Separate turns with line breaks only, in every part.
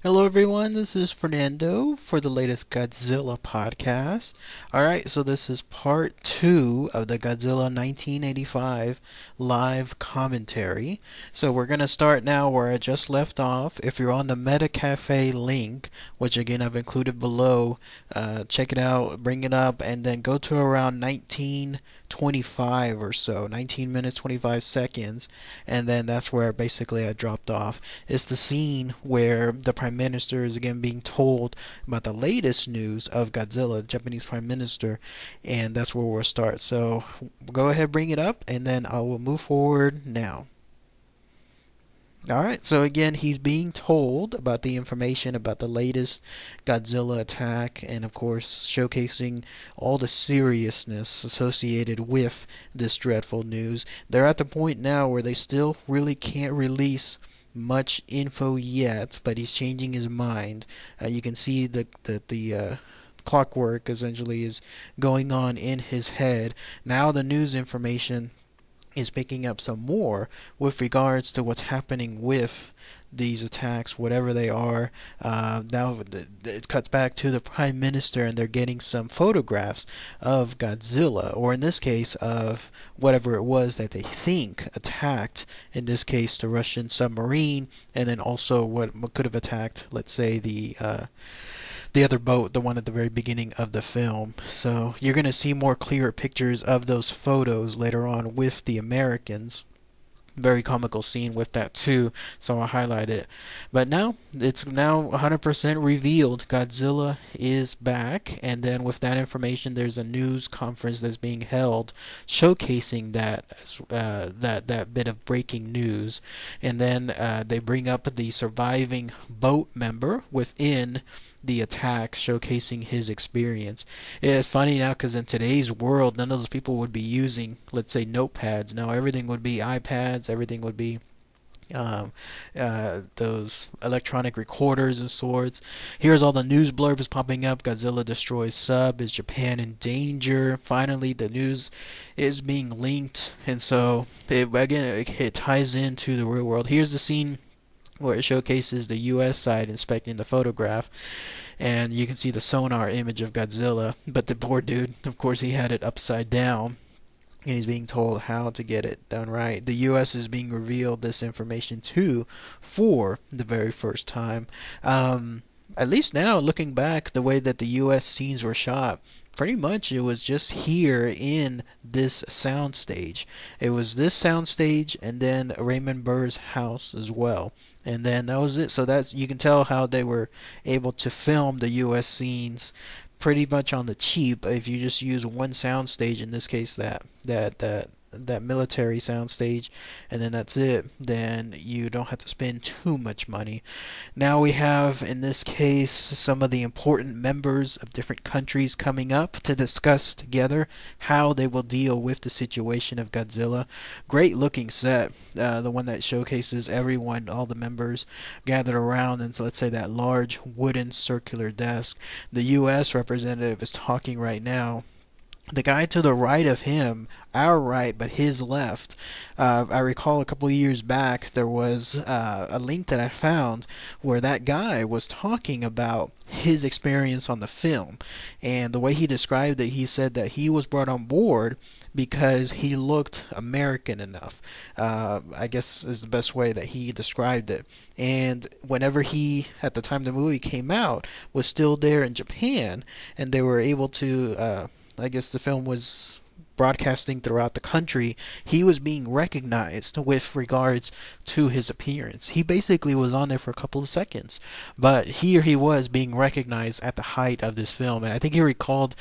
Hello, everyone. This is Fernando for the latest Godzilla podcast. All right, so this is part two of the Godzilla 1985 live commentary. So we're going to start now where I just left off. If you're on the Meta Cafe link, which again I've included below, check it out, bring it up, and then go to around 1925 or so, 19 minutes 25 seconds, and then that's where basically I dropped off. It's the scene where the Prime Minister is again being told about the latest news of Godzilla, the Japanese Prime Minister, and that's where we'll start. So go ahead, bring it up, and then I will move forward now. Alright, so again, he's being told about the information about the latest Godzilla attack, and of course, showcasing all the seriousness associated with this dreadful news. They're at the point now where they still really can't release much info yet, but he's changing his mind. You can see the clockwork essentially is going on in his head. Now the news information is picking up some more with regards to what's happening with these attacks, whatever they are. Now it cuts back to the Prime Minister, and they're getting some photographs of Godzilla, or in this case, of whatever it was that they think attacked, in this case, the Russian submarine, and then also what could have attacked, let's say, the other boat, the one at the very beginning of the film. So you're going to see more clearer pictures of those photos later on with the Americans. Very comical scene with that too, so I'll highlight it. But now, it's now 100% revealed. Godzilla is back, and then with that information, there's a news conference that's being held showcasing that bit of breaking news. And then they bring up the surviving boat member within the attack, showcasing his experience. It's funny now because in today's world, none of those people would be using, let's say, notepads. Now everything would be iPads, everything would be those electronic recorders and sorts. Here's all the news blurbs popping up. Godzilla destroys sub. Is Japan in danger? Finally, the news is being linked, and so it ties into the real world. Here's the scene where it showcases the U.S. side inspecting the photograph, and you can see the sonar image of Godzilla, but the poor dude, of course, he had it upside down, and he's being told how to get it done right. The U.S. is being revealed this information too for the very first time. At least now, looking back, the way that the U.S. scenes were shot, pretty much it was just here in this soundstage. It was this soundstage and then Raymond Burr's house as well. And then that was it. So that's, you can tell how they were able to film the US scenes pretty much on the cheap if you just use one soundstage, in this case that military soundstage, and then that's it. Then you don't have to spend too much money. Now we have, in this case, some of the important members of different countries coming up to discuss together how they will deal with the situation of Godzilla. Great looking set, the one that showcases everyone, all the members gathered around, and so let's say that large wooden circular desk. The U.S. representative is talking right now. The guy to the right of him, our right, but his left, I recall a couple of years back there was a link that I found where that guy was talking about his experience on the film. And the way he described it, he said that he was brought on board because he looked American enough. I guess is the best way that he described it. And whenever he, at the time the movie came out, was still there in Japan, and they were able to I guess the film was broadcasting throughout the country, he was being recognized with regards to his appearance. He basically was on there for a couple of seconds, but here he was being recognized at the height of this film. And I think he recalled,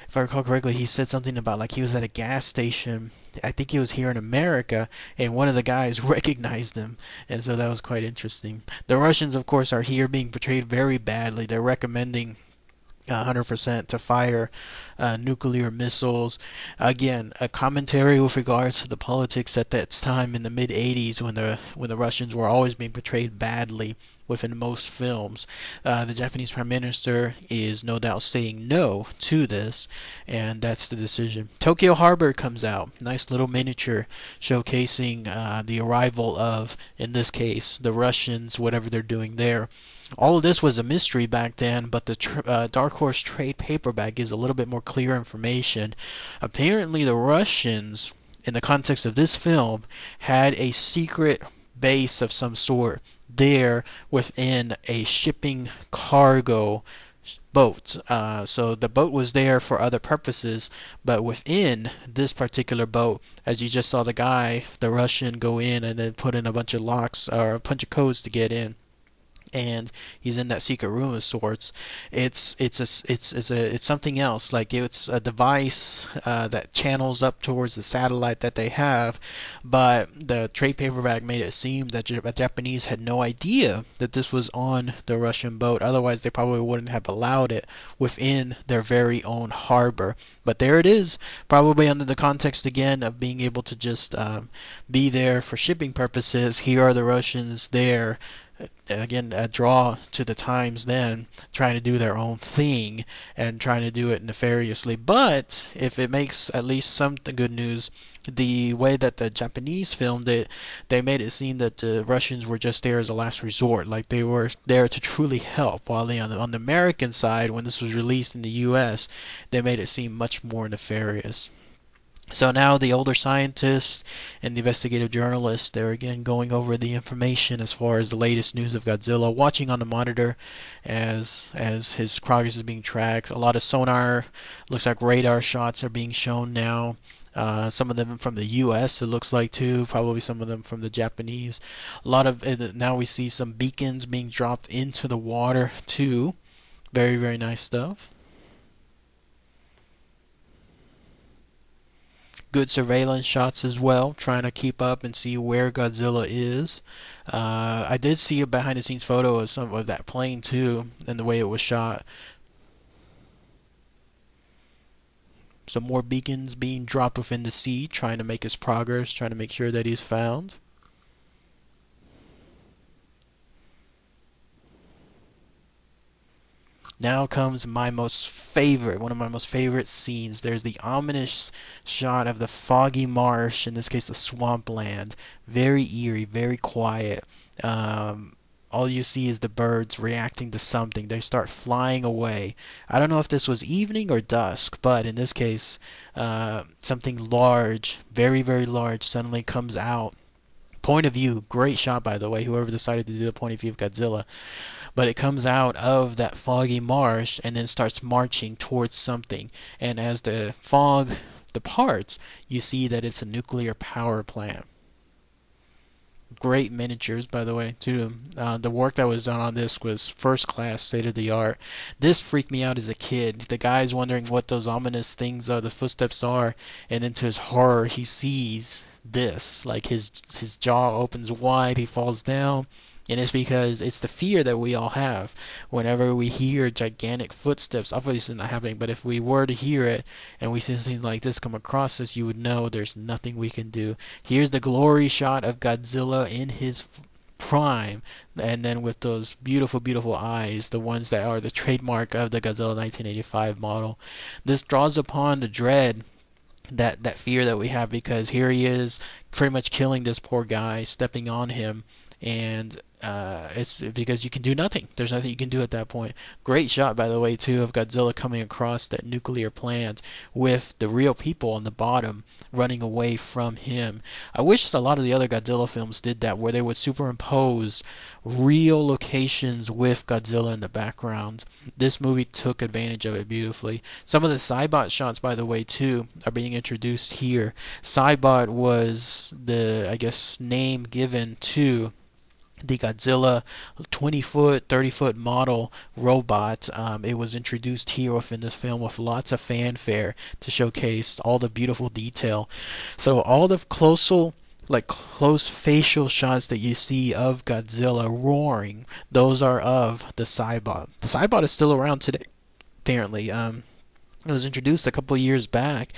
if I recall correctly, he said something about like he was at a gas station. I think he was here in America, and one of the guys recognized him, and so that was quite interesting. The Russians, of course, are here being portrayed very badly. They're recommending 100% to fire nuclear missiles. Again, a commentary with regards to the politics at that time in the mid 80s when the Russians were always being portrayed badly within most films. The Japanese Prime Minister is no doubt saying no to this, and that's the decision. Tokyo Harbor comes out. Nice little miniature showcasing the arrival of, in this case, the Russians, whatever they're doing there. All of this was a mystery back then, but the Dark Horse trade paperback gives a little bit more clear information. Apparently, the Russians, in the context of this film, had a secret base of some sort there within a shipping cargo boat. So the boat was there for other purposes, but within this particular boat, as you just saw the guy, the Russian, go in and then put in a bunch of locks or a bunch of codes to get in, and he's in that secret room of sorts. It's something else. Like, it's a device that channels up towards the satellite that they have. But the trade paperback made it seem that the Japanese had no idea that this was on the Russian boat. Otherwise, they probably wouldn't have allowed it within their very own harbor. But there it is, probably under the context again of being able to just be there for shipping purposes. Here are the Russians there, again, a draw to the times then, trying to do their own thing and trying to do it nefariously. But if it makes at least some good news, the way that the Japanese filmed it, they made it seem that the Russians were just there as a last resort, like they were there to truly help. While on the American side, when this was released in the U.S., they made it seem much more nefarious. So now the older scientists and the investigative journalists, they're again going over the information as far as the latest news of Godzilla, watching on the monitor as his progress is being tracked. A lot of sonar, looks like radar shots are being shown now. Some of them from the U.S. it looks like too, probably some of them from the Japanese. A lot of now we see some beacons being dropped into the water too. Very, very nice stuff. Good surveillance shots as well, trying to keep up and see where Godzilla is. I did see a behind the scenes photo of some of that plane too, and the way it was shot. Some more beacons being dropped within the sea, trying to make his progress, trying to make sure that he's found. Now comes one of my most favorite scenes. There's the ominous shot of the foggy marsh, in this case the swampland. Very eerie, very quiet. All you see is the birds reacting to something. They start flying away. I don't know if this was evening or dusk, but in this case, something large, very, very large, suddenly comes out. Point of view, great shot by the way, whoever decided to do the point of view of Godzilla. But it comes out of that foggy marsh and then starts marching towards something. And as the fog departs, you see that it's a nuclear power plant. Great miniatures, by the way, too. The work that was done on this was first class, state of the art. This freaked me out as a kid. The guy's wondering what those ominous things are, the footsteps are, and then to his horror, he sees this. Like his jaw opens wide, he falls down. And it's because it's the fear that we all have whenever we hear gigantic footsteps. Obviously not happening, but if we were to hear it and we see something like this come across us, you would know there's nothing we can do. Here's the glory shot of Godzilla in his prime, and then with those beautiful, beautiful eyes, the ones that are the trademark of the Godzilla 1985 model. This draws upon the dread, that fear that we have, because here he is pretty much killing this poor guy, stepping on him, and it's because you can do nothing. There's nothing you can do at that point. Great shot, by the way, too, of Godzilla coming across that nuclear plant with the real people on the bottom running away from him. I wish a lot of the other Godzilla films did that, where they would superimpose real locations with Godzilla in the background. This movie took advantage of it beautifully. Some of the Cybot shots, by the way, too, are being introduced here. Cybot was the, I guess, name given to the Godzilla 20-foot, 30-foot model robot. It was introduced here within this film with lots of fanfare to showcase all the beautiful detail. So all the close facial shots that you see of Godzilla roaring, those are of the Cybot. The Cybot is still around today, apparently. It was introduced a couple years back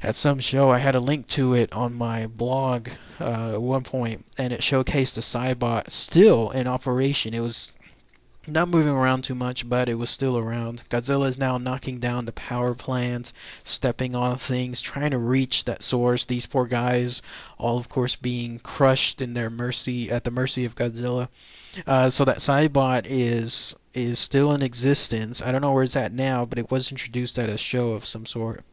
at some show. I had a link to it on my blog at one point, and it showcased the Cybot still in operation. It was not moving around too much, but it was still around. Godzilla is now knocking down the power plant, stepping on things, trying to reach that source. These poor guys, all of course, being crushed in their mercy at the mercy of Godzilla. So that Cybot is still in existence. I don't know where it's at now, but it was introduced at a show of some sort.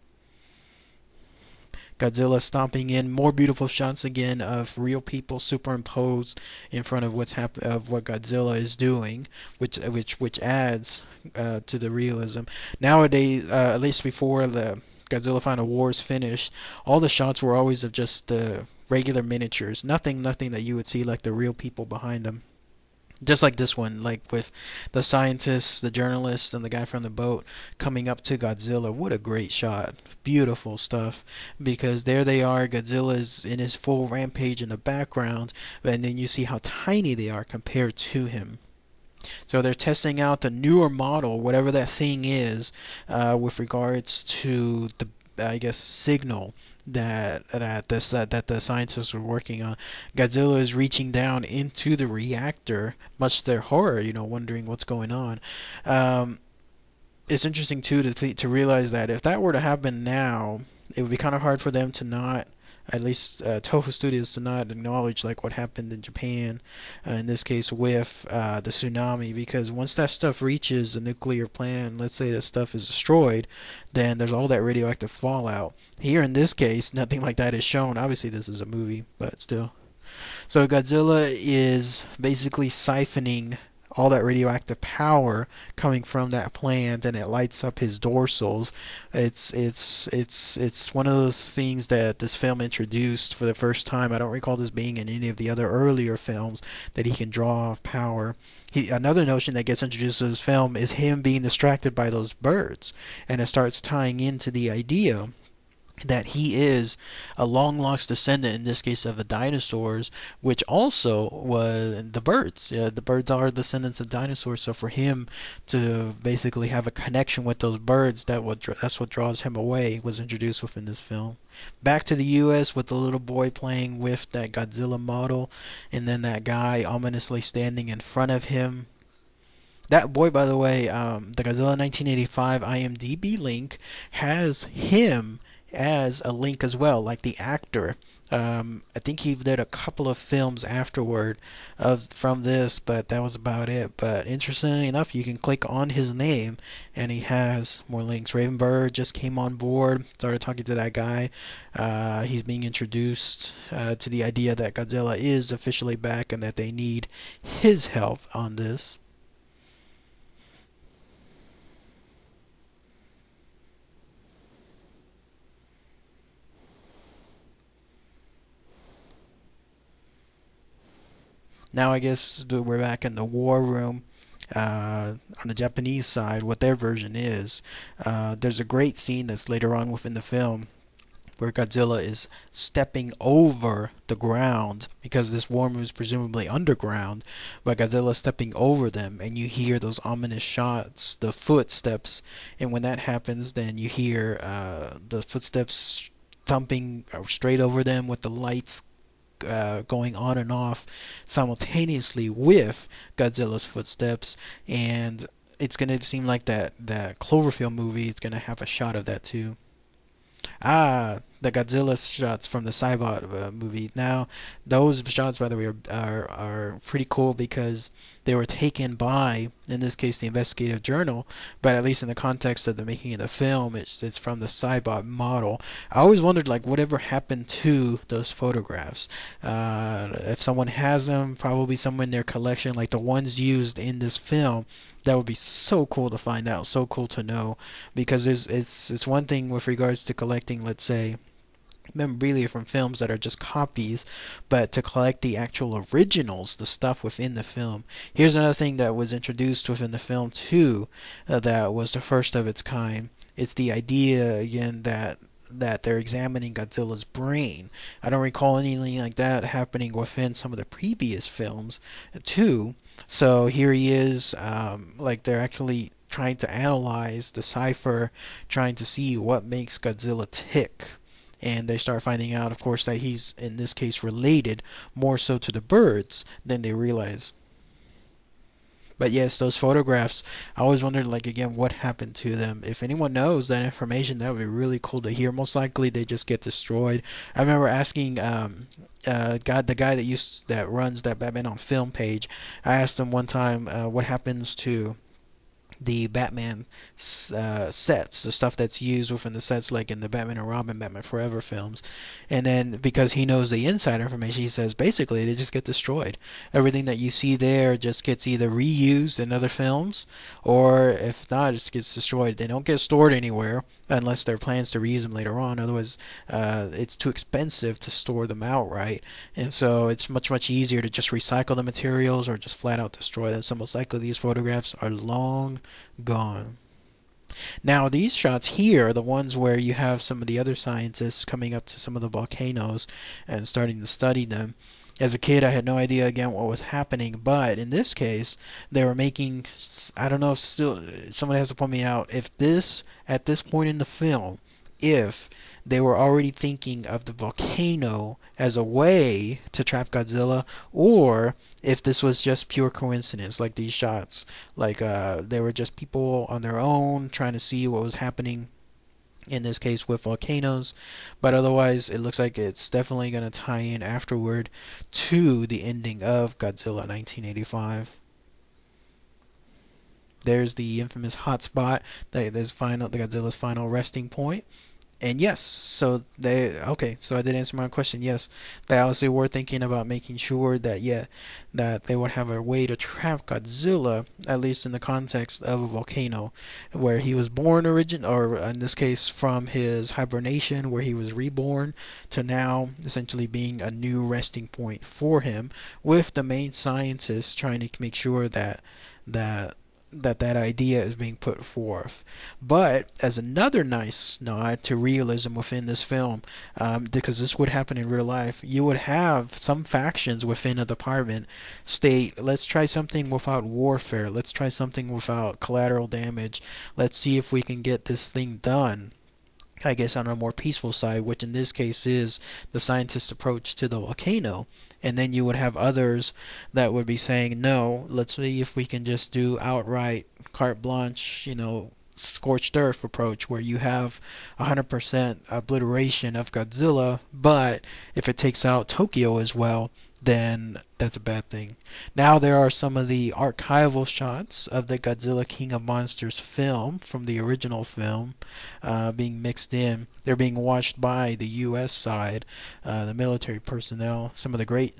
Godzilla stomping in, more beautiful shots again of real people superimposed in front of of what Godzilla is doing, which adds to the realism. Nowadays, at least before the Godzilla Final Wars finished, all the shots were always of just the regular miniatures, nothing that you would see like the real people behind them. Just like this one, like with the scientists, the journalists, and the guy from the boat coming up to Godzilla. What a great shot. Beautiful stuff. Because there they are, Godzilla's in his full rampage in the background, and then you see how tiny they are compared to him. So they're testing out the newer model, whatever that thing is, with regards to the, I guess, signal that the scientists were working on. Godzilla is reaching down into the reactor, much to their horror, wondering what's going on. Um, it's interesting too to realize that if that were to happen now, it would be kind of hard for them to not, at least Toho Studios, to not acknowledge like what happened in Japan, in this case with the tsunami, because once that stuff reaches the nuclear plant, let's say that stuff is destroyed, then there's all that radioactive fallout. Here in this case, nothing like that is shown. Obviously, this is a movie, but still. So Godzilla is basically siphoning all that radioactive power coming from that plant, and it lights up his dorsals. It's one of those things that this film introduced for the first time. I don't recall this being in any of the other earlier films, that he can draw off power. Another notion that gets introduced to this film is him being distracted by those birds, and it starts tying into the idea that he is a long lost descendant, in this case of the dinosaurs, which also was the birds. Yeah, the birds are descendants of dinosaurs. So for him to basically have a connection with those birds, that's what draws him away, was introduced within this film. Back to the U.S. with the little boy playing with that Godzilla model, and then that guy ominously standing in front of him. That boy, by the way, the Godzilla 1985 IMDb link has him as a link as well, like the actor. I think he did a couple of films afterward from this, but that was about it. But interestingly enough, you can click on his name, and he has more links. Raven Bird just came on board, started talking to that guy. He's being introduced to the idea that Godzilla is officially back and that they need his help on this. Now I guess we're back in the war room. On the Japanese side, what their version is. There's a great scene that's later on within the film where Godzilla is stepping over the ground, because this war room is presumably underground, but Godzilla stepping over them, and you hear those ominous shots, the footsteps, and when that happens, then you hear the footsteps thumping straight over them with the lights going on and off simultaneously with Godzilla's footsteps, and it's gonna seem like that Cloverfield movie is gonna have a shot of that too. The Godzilla shots from the Cybot movie. Now, those shots, by the way, are pretty cool because they were taken by, in this case, the investigative journal, but at least in the context of the making of the film, it's from the Cybot model. I always wondered, like, whatever happened to those photographs. If someone has them, probably someone in their collection, like the ones used in this film, that would be so cool to find out, so cool to know, because it's one thing with regards to collecting, let's say, memorabilia from films that are just copies, but to collect the actual originals, the stuff within the film. Here's another thing that was introduced within the film too, that was the first of its kind. It's the idea again that they're examining Godzilla's brain. I don't recall anything like that happening within some of the previous films too. So here he is, like they're actually trying to analyze, decipher, trying to see what makes Godzilla tick. And they start finding out, of course, that he's in this case related more so to the birds than they realize. But yes, those photographs, I always wondered, like, again, what happened to them. If anyone knows that information, that would be really cool to hear. Most likely, they just get destroyed. I remember asking the guy that runs that Batman on Film page. I asked him one time, what happens to the Batman sets, the stuff that's used within the sets, like in the Batman and Robin, Batman Forever films. And then because he knows the inside information, he says basically they just get destroyed. Everything that you see there just gets either reused in other films, or if not, it just gets destroyed. They don't get stored anywhere unless there are plans to reuse them later on. Otherwise, it's too expensive to store them outright. And so it's much easier to just recycle the materials or just flat out destroy them. So most likely these photographs are long gone. Now these shots here are the ones where you have some of the other scientists coming up to some of the volcanoes and starting to study them. As a kid, I had no idea again what was happening, but in this case, they were making. I don't know if still someone has to point me out if this at this point in the film, if they were already thinking of the volcano as a way to trap Godzilla, or if this was just pure coincidence, like these shots, like they were just people on their own trying to see what was happening in this case with volcanoes. But otherwise it looks like it's definitely going to tie in afterward to the ending of Godzilla 1985. There's the infamous hot spot that is the Godzilla's final resting point. And yes, so I did answer my question. Yes, they obviously were thinking about making sure that, yeah, that they would have a way to trap Godzilla, at least in the context of a volcano, where he was born or in this case from his hibernation, where he was reborn, to now essentially being a new resting point for him, with the main scientists trying to make sure that that idea is being put forth. But as another nice nod to realism within this film, because this would happen in real life, you would have some factions within a department state, let's try something without warfare, let's try something without collateral damage, let's see if we can get this thing done, I guess, on a more peaceful side, which in this case is the scientist's approach to the volcano. And then you would have others that would be saying, no, let's see if we can just do outright carte blanche, scorched earth approach, where you have 100% obliteration of Godzilla, but if it takes out Tokyo as well, then that's a bad thing. Now there are some of the archival shots of the Godzilla King of Monsters film from the original film being mixed in. They're being watched by the U.S. side, the military personnel. Some of the great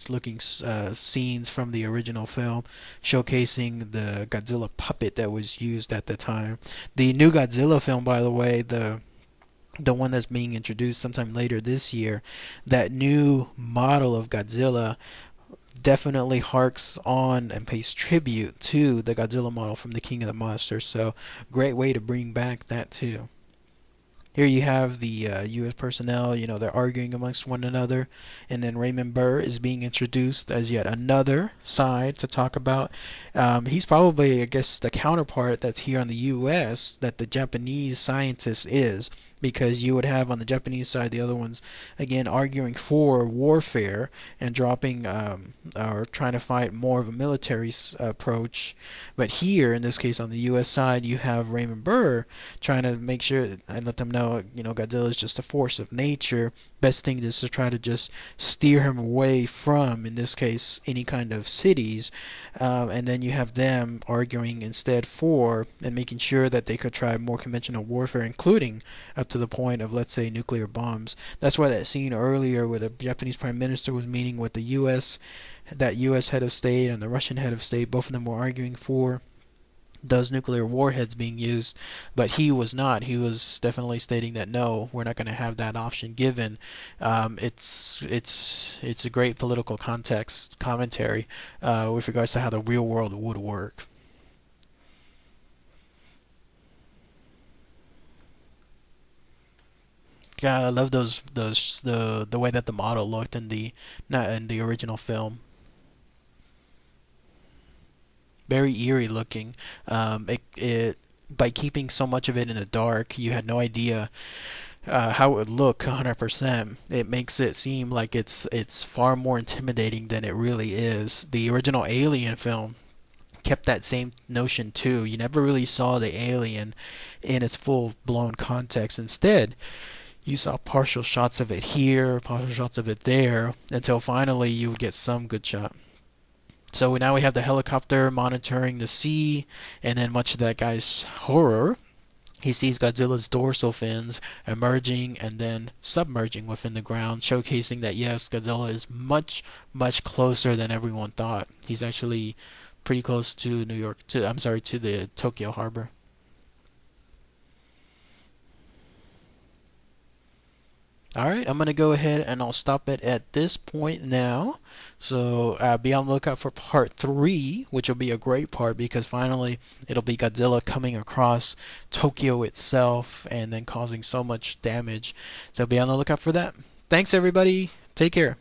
looking scenes from the original film, showcasing the Godzilla puppet that was used at the time. The new Godzilla film, by the way, the one that's being introduced sometime later this year, that new model of Godzilla definitely harks on and pays tribute to the Godzilla model from the King of the Monsters. So great way to bring back that too. Here you have the U.S. personnel, they're arguing amongst one another, and then Raymond Burr is being introduced as yet another side to talk about. He's probably, I guess, the counterpart that's here on the U.S. that the Japanese scientist is, because you would have on the Japanese side the other ones again arguing for warfare and dropping or trying to fight more of a military approach. But here, in this case, on the U.S. side, you have Raymond Burr trying to make sure and let them know, Godzilla is just a force of nature. Best thing is to try to just steer him away from, in this case, any kind of cities. And then you have them arguing instead for and making sure that they could try more conventional warfare, including up to the point of, let's say, nuclear bombs. That's why that scene earlier where the Japanese Prime Minister was meeting with the U.S., that U.S. head of state and the Russian head of state, both of them were arguing for those nuclear warheads being used, but he was not. He was definitely stating that no, we're not going to have that option given. It's a great political context commentary with regards to how the real world would work. God, I love the way that the model looked in the not in the original film. very eerie looking. It by keeping so much of it in the dark, you had no idea how it would look 100%. It makes it seem like it's far more intimidating than it really is. The original Alien film kept that same notion too. You never really saw the alien in its full blown context. Instead, you saw partial shots of it here, partial shots of it there, until finally you would get some good shot. So now we have the helicopter monitoring the sea, and then much to that guy's horror, he sees Godzilla's dorsal fins emerging and then submerging within the ground, showcasing that yes, Godzilla is much, much closer than everyone thought. He's actually pretty close to New York, to the Tokyo harbor. All right, I'm gonna go ahead and I'll stop it at this point now. So be on the lookout for part three, which will be a great part because finally it'll be Godzilla coming across Tokyo itself and then causing so much damage. So be on the lookout for that. Thanks, everybody. Take care.